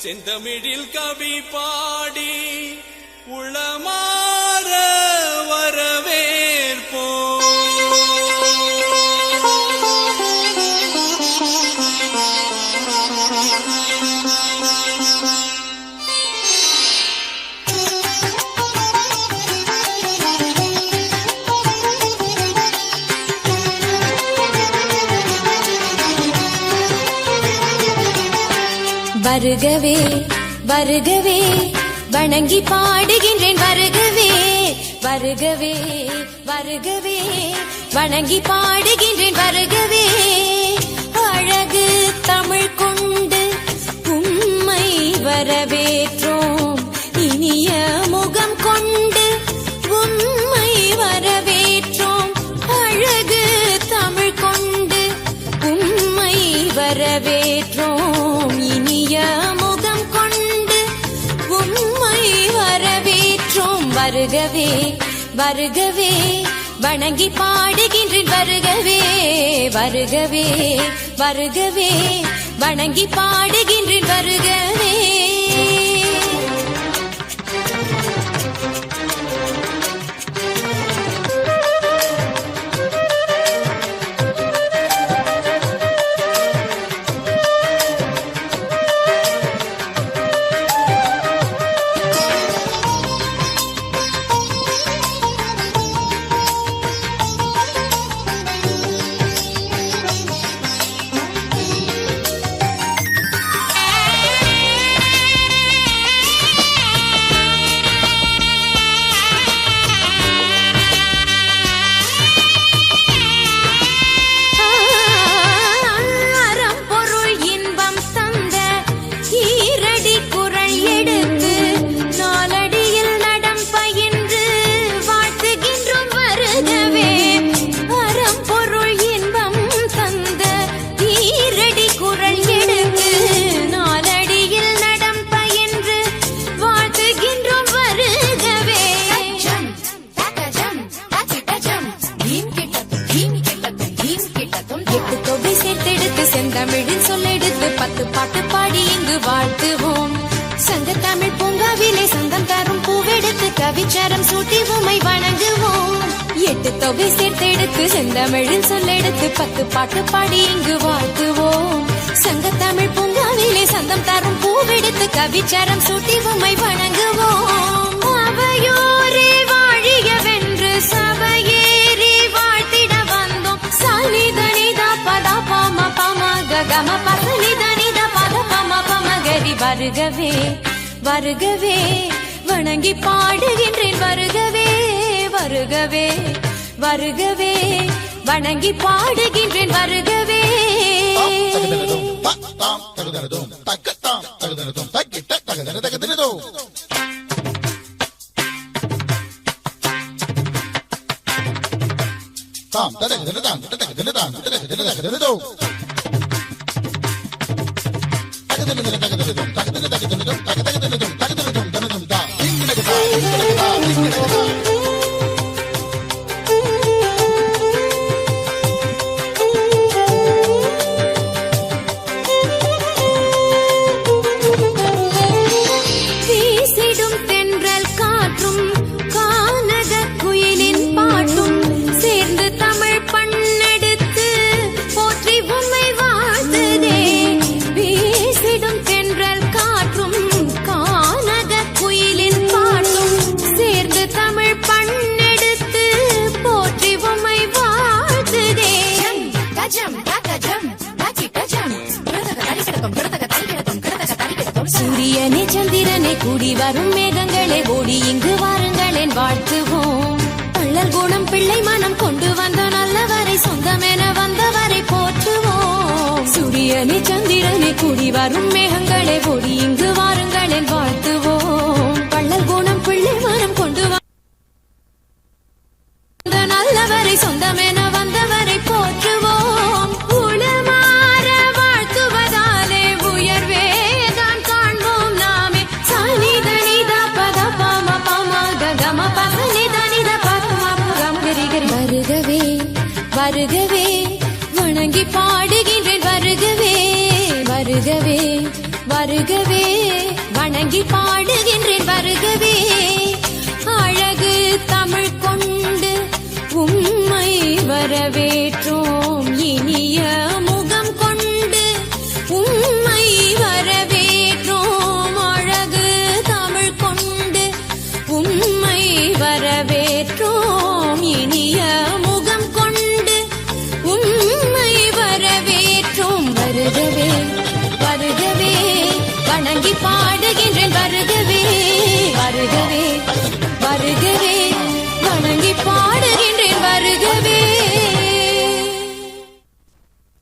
செந்தமிழில் கவி பாடி உளமாற வரவேற்போம். வருகவே வருகவே வணங்கி பாடுகின்றேன் வருகவே வருகவே வருகவே வணங்கி பாடுகின்றேன் வருகவே. அழகு தமிழ் கொண்டு உம்மை வரவேற்றோம், இனிய முகம் கொண்டு உம்மை வரவேற்றோம். அழகு தமிழ் கொண்டு உம்மை வரவேற்றோம், இனிய முகம் கொண்டு உம்மை வரவேற்றோம். வருகவே வருகவே வணங்கி பாடுகின்றேன் வருகவே வருகவே வருகவே வணங்கி பாடுகின்றேன் வருகவே. செந்தமிழின் சொல்லெடுத்து 10 பாட்டு பாடி இங்கு வாழ்த்துவோம். சங்க தமிழ் பூங்காவிலே சங்கம் தரும் பூவெடுத்து கவிச்சாரம் சூட்டி உம்மை வணங்குவோம். 8 தொகை சேர்த்தெடுத்து செந்தமிழின் சொல்லெடுத்து 10 பாட்டு பாடி இங்கு வாழ்த்துவோம். சங்க தமிழ் பூங்காவிலே சங்கம் தரும் பூவெடுத்து கவிச்சாரம் சூட்டி உம்மை வணங்குவோம். அவையோரே வாழியவென்று சபையேறி வாழ்த்திட வந்தோம். சனிதனிதா பதா பாம பாம கம பசனிதனித பத பம பம கரி. வருகவே வருகவே வணங்கி பாடுகின்றேன் வருகவே வருகவே வருகவே வணங்கி பாடுகின்றேன் வருகவே. வீசிடும் தென்றல் காற்றும் கானக குயிலின் பாட்டும் சேர்ந்து தமிழ் பண்ணெடுத்து போற்றி உம்மை வாழ்த்துதே. வீசிடும் தென்றல் காற்றும் கானக குயிலின் பாட்டும் சேர்ந்து தமிழ் பண்ணெடுத்து போற்றி உம்மை வாழ்த்துதே. சூரியனே சந்திரனே கூடி வரும் மேகங்களே ஓடி இங்கு வாருங்களேன் வாழ்த்துவோம். பள்ளல் குணம் பிள்ளை மனம் கொண்டு வந்த நல்லவரை சொந்தமென வந்தவரை போற்றுவோம். சூரியனே சந்திரனே கூடி வரும் மேகங்களே ஓடி இங்கு வாருங்களேன் வாழ்த்துவோம். பள்ளல் குணம் பிள்ளை மனம் கொண்டு வந்த நல்லவரை சொந்தமென வந்தவரை போற்றுவோம். உளமாற வாழ்த்துவதாலே உயர்வே தான் காண்போம் நாமே. சனிதனித பத பம பம கம பசனிதனித பம கம கரி கரி. வருகவே வருகவே வணங்கி பாடுகின்றேன் வருகவே வருகவே வருகவே வணங்கி பாடுகின்றேன் வருகவே. அழகு தமிழ் கொண்டு உம்மை வரவேற்றோம், இனிய முகம் கொண்டு உம்மை வரவேற்றோம். அழகு தமிழ் கொண்டு உம்மை வரவேற்றோம், இனிய முகம் கொண்டு உம்மை வரவேற்றோம். வருகவே வருகவே வணங்கி